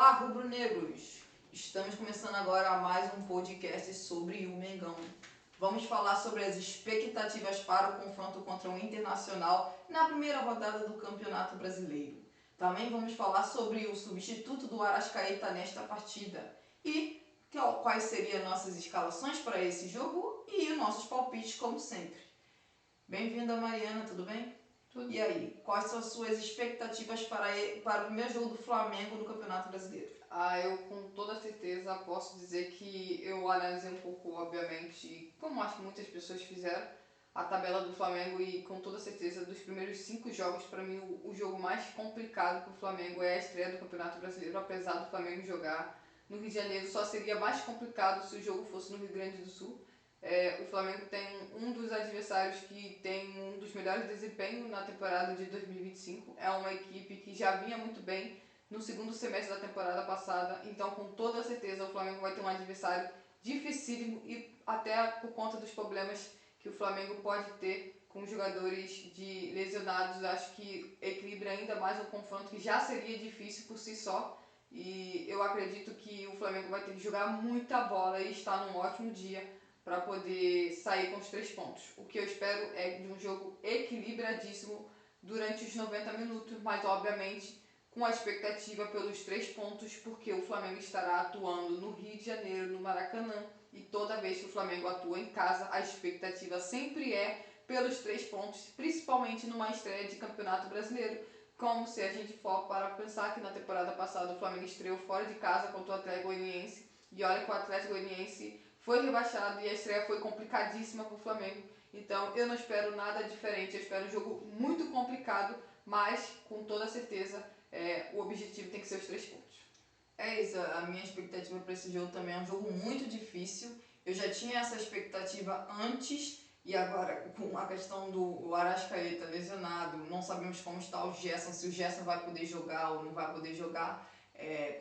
Olá, rubro-negros! Estamos começando agora mais um podcast sobre o Mengão. Vamos falar sobre as expectativas para o confronto contra o Internacional na primeira rodada do Campeonato Brasileiro. Também vamos falar sobre o substituto do Arrascaeta nesta partida e quais seriam nossas escalações para esse jogo e os nossos palpites, como sempre. Bem-vinda, Mariana, tudo bem? Tudo. E aí, quais são as suas expectativas para o primeiro jogo do Flamengo no Campeonato Brasileiro? Eu com toda certeza posso dizer que eu analisei um pouco, obviamente, como acho que muitas pessoas fizeram, a tabela do Flamengo e com toda certeza dos primeiros 5 jogos, para mim o jogo mais complicado para o Flamengo é a estreia do Campeonato Brasileiro, apesar do Flamengo jogar no Rio de Janeiro, só seria mais complicado se o jogo fosse no Rio Grande do Sul. O Flamengo tem um dos adversários que tem um dos melhores desempenhos na temporada de 2025. É uma equipe que já vinha muito bem no segundo semestre da temporada passada. Então, com toda certeza, o Flamengo vai ter um adversário dificílimo e até por conta dos problemas que o Flamengo pode ter com jogadores lesionados, acho que equilibra ainda mais um confronto que já seria difícil por si só. E eu acredito que o Flamengo vai ter que jogar muita bola e estar num ótimo dia para poder sair com os 3 pontos. O que eu espero é de um jogo equilibradíssimo durante os 90 minutos, mas obviamente com a expectativa pelos 3 pontos, porque o Flamengo estará atuando no Rio de Janeiro, no Maracanã, e toda vez que o Flamengo atua em casa, a expectativa sempre é pelos 3 pontos, principalmente numa estreia de Campeonato Brasileiro, como se a gente for para pensar que na temporada passada o Flamengo estreou fora de casa contra o Atlético Goianiense, e olha que o Atlético Goianiense foi rebaixado e a estreia foi complicadíssima para o Flamengo. Então eu não espero nada diferente, eu espero um jogo muito complicado, mas com toda certeza o objetivo tem que ser os 3 pontos. É isso, a minha expectativa para esse jogo também é um jogo muito difícil. Eu já tinha essa expectativa antes e agora com a questão do Arrascaeta lesionado, não sabemos como está o Gerson, se o Gerson vai poder jogar ou não vai poder jogar.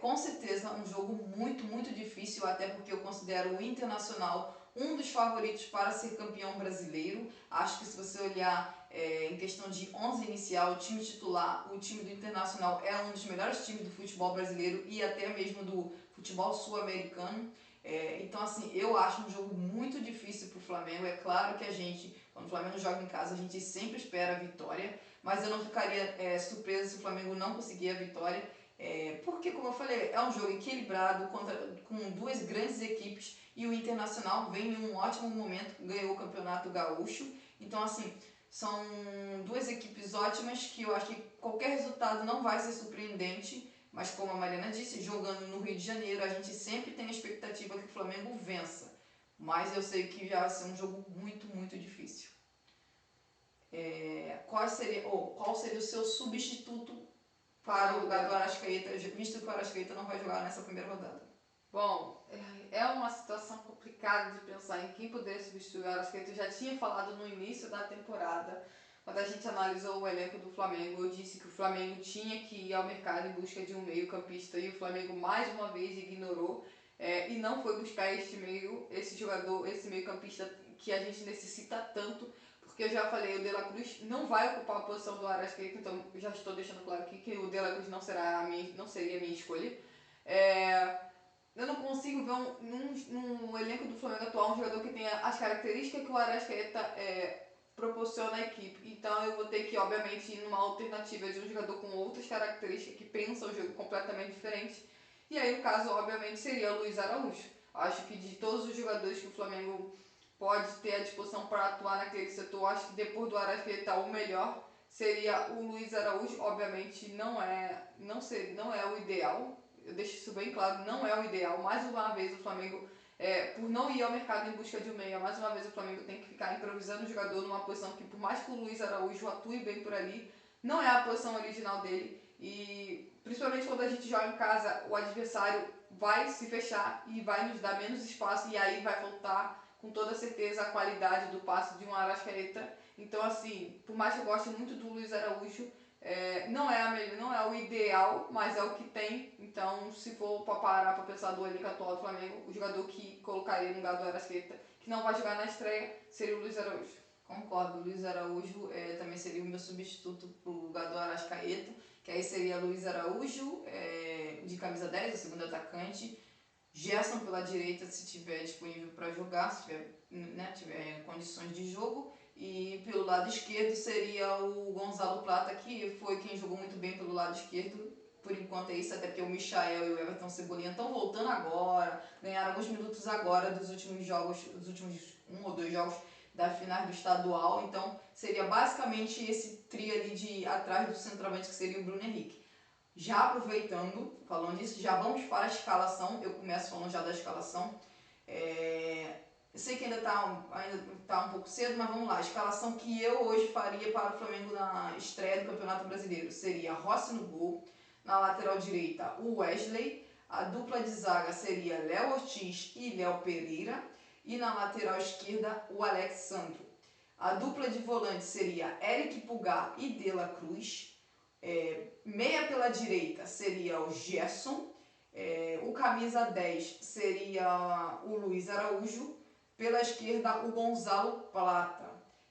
Com certeza um jogo muito, muito difícil, até porque eu considero o Internacional um dos favoritos para ser campeão brasileiro. Acho que se você olhar em questão de 11 inicial, o time titular, o time do Internacional é um dos melhores times do futebol brasileiro e até mesmo do futebol sul-americano. Então, assim, eu acho um jogo muito difícil para o Flamengo. É claro que quando o Flamengo joga em casa, a gente sempre espera a vitória, mas eu não ficaria surpresa se o Flamengo não conseguir a vitória. Porque, como eu falei, é um jogo equilibrado com 2 grandes equipes e o Internacional vem em um ótimo momento, ganhou o Campeonato Gaúcho. Então, assim, são 2 equipes ótimas que eu acho que qualquer resultado não vai ser surpreendente, mas como a Mariana disse, jogando no Rio de Janeiro, a gente sempre tem a expectativa que o Flamengo vença. Mas eu sei que já vai ser um jogo muito, muito difícil. Qual seria o seu substituto para o lugar do Arrascaeta, visto que o Arrascaeta não vai jogar nessa primeira rodada? Bom, é uma situação complicada de pensar em quem poderia substituir o Arrascaeta. Eu já tinha falado no início da temporada, quando a gente analisou o elenco do Flamengo, eu disse que o Flamengo tinha que ir ao mercado em busca de um meio-campista e o Flamengo mais uma vez ignorou e não foi buscar esse jogador, esse meio-campista que a gente necessita tanto, porque eu já falei, o De La Cruz não vai ocupar a posição do Arrascaeta, então eu já estou deixando claro aqui que o De La Cruz não seria a minha escolha. Eu não consigo ver num elenco do Flamengo atual um jogador que tenha as características que o Arrascaeta proporciona à equipe. Então eu vou ter que, obviamente, ir numa alternativa de um jogador com outras características que pensa o jogo completamente diferente. E aí, no caso, obviamente, seria o Luiz Araújo. Acho que de todos os jogadores que o Flamengo pode ter à disposição para atuar naquele setor, acho que depois do Arrascaeta o melhor seria o Luiz Araújo. Obviamente não é o ideal, eu deixo isso bem claro, não é o ideal. Mais uma vez o Flamengo, por não ir ao mercado em busca de um meia, mais uma vez o Flamengo tem que ficar improvisando o jogador numa posição que, por mais que o Luiz Araújo atue bem por ali, não é a posição original dele. E principalmente quando a gente joga em casa, o adversário vai se fechar e vai nos dar menos espaço, e aí vai faltar com toda certeza a qualidade do passe de um Arrascaeta. Então, assim, por mais que eu goste muito do Luiz Araújo, não é o ideal, mas é o que tem. Então, se for para parar para pensar do elenco atual do Flamengo, o jogador que colocaria no lugar do Arrascaeta, que não vai jogar na estreia, seria o Luiz Araújo. Concordo, Luiz Araújo também seria o meu substituto pro lugar do Arrascaeta, que aí seria Luiz Araújo de camisa 10, o segundo atacante, Gerson pela direita se tiver disponível para jogar, se tiver condições de jogo, e pelo lado esquerdo seria o Gonzalo Plata, que foi quem jogou muito bem pelo lado esquerdo. Por enquanto é isso, até porque o Michael e o Everton Cebolinha estão voltando agora, ganharam alguns minutos agora dos últimos jogos, dos últimos 1 ou 2 jogos da final do estadual, então seria basicamente esse trio ali de atrás do centroavante, que seria o Bruno Henrique. Já aproveitando, falando disso, já vamos para a escalação. Eu começo falando já da escalação. Eu sei que ainda tá um pouco cedo, mas vamos lá. A escalação que eu hoje faria para o Flamengo na estreia do Campeonato Brasileiro seria Rossi no gol, na lateral direita o Wesley, a dupla de zaga seria Léo Ortiz e Léo Pereira, e na lateral esquerda o Alexandro. A dupla de volante seria Eric Pulgar e De La Cruz. Meia pela direita seria o Gerson, o camisa 10 seria o Luiz Araújo, pela esquerda o Gonzalo Plata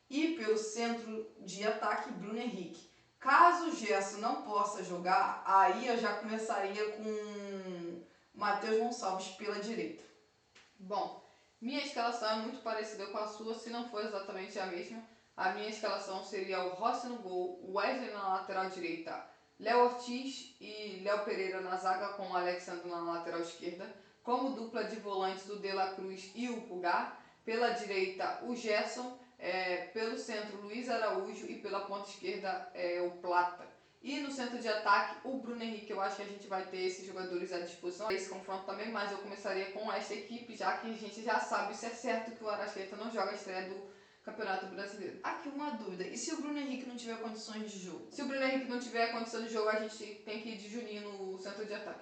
e pelo centro de ataque Bruno Henrique. Caso o Gerson não possa jogar, aí eu já começaria com Matheus Gonçalves pela direita. Bom, minha escalação é muito parecida com a sua, se não for exatamente a mesma. A minha escalação seria o Rossi no gol, o Wesley na lateral direita, Léo Ortiz e Léo Pereira na zaga, com o Alexandre na lateral esquerda. Como dupla de volantes, o De La Cruz e o Pulgar. Pela direita, o Gerson. Pelo centro, Luiz Araújo. E pela ponta esquerda, o Plata. E no centro de ataque, o Bruno Henrique. Eu acho que a gente vai ter esses jogadores à disposição. Esse confronto também, mas eu começaria com essa equipe, já que a gente já sabe se é certo que o Arrascaeta não joga a estreia do Campeonato Brasileiro. Aqui uma dúvida, e se o Bruno Henrique não tiver condições de jogo? Se o Bruno Henrique não tiver condição de jogo, a gente tem que ir de Juninho no centro de ataque.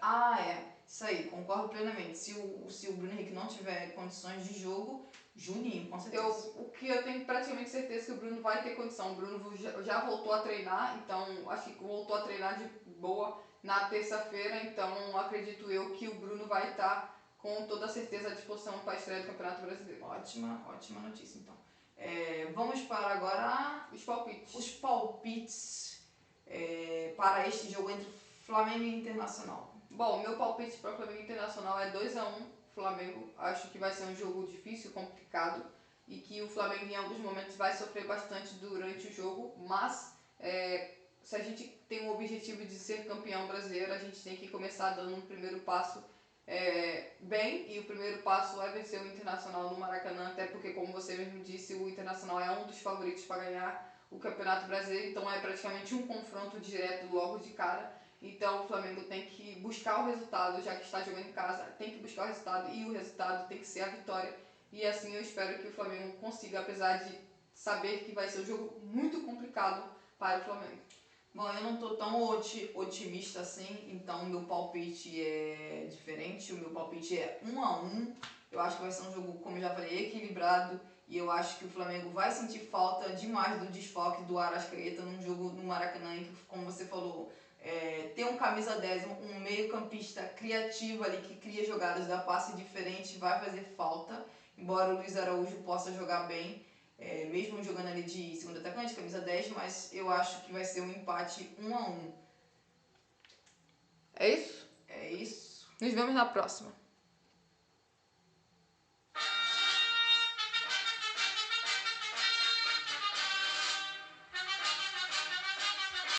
Isso aí, concordo plenamente. Se o Bruno Henrique não tiver condições de jogo, Juninho, com certeza. O que eu tenho praticamente certeza que o Bruno vai ter condição. O Bruno já voltou a treinar, então acho que voltou a treinar de boa na terça-feira, então acredito eu que o Bruno vai estar com toda certeza à disposição para a estreia do Campeonato Brasileiro. Ótima notícia, então. Vamos para agora os palpites. Os palpites para este jogo entre Flamengo e Internacional. Bom, meu palpite para o Flamengo e Internacional é 2-1 Flamengo. Acho que vai ser um jogo difícil, complicado, e que o Flamengo em alguns momentos vai sofrer bastante durante o jogo, mas se a gente tem o objetivo de ser campeão brasileiro, a gente tem que começar dando um primeiro passo bem, e o primeiro passo é vencer o Internacional no Maracanã, até porque, como você mesmo disse, o Internacional é um dos favoritos para ganhar o Campeonato Brasileiro, então é praticamente um confronto direto logo de cara. Então o Flamengo tem que buscar o resultado, já que está jogando em casa, tem que buscar o resultado, e o resultado tem que ser a vitória. E assim eu espero que o Flamengo consiga, apesar de saber que vai ser um jogo muito complicado para o Flamengo. Bom, eu não estou tão otimista assim, então o meu palpite é diferente. O meu palpite é 1-1. Eu acho que vai ser um jogo, como eu já falei, equilibrado, e eu acho que o Flamengo vai sentir falta demais do desfalque do Arrascaeta num jogo no Maracanã, em que, como você falou, ter um camisa 10, um meio campista criativo ali, que cria jogadas, dá passe diferente, vai fazer falta, embora o Luiz Araújo possa jogar bem, mesmo jogando ali de segundo atacante, camisa 10, mas eu acho que vai ser um empate 1-1. É isso? É isso. Nos vemos na próxima.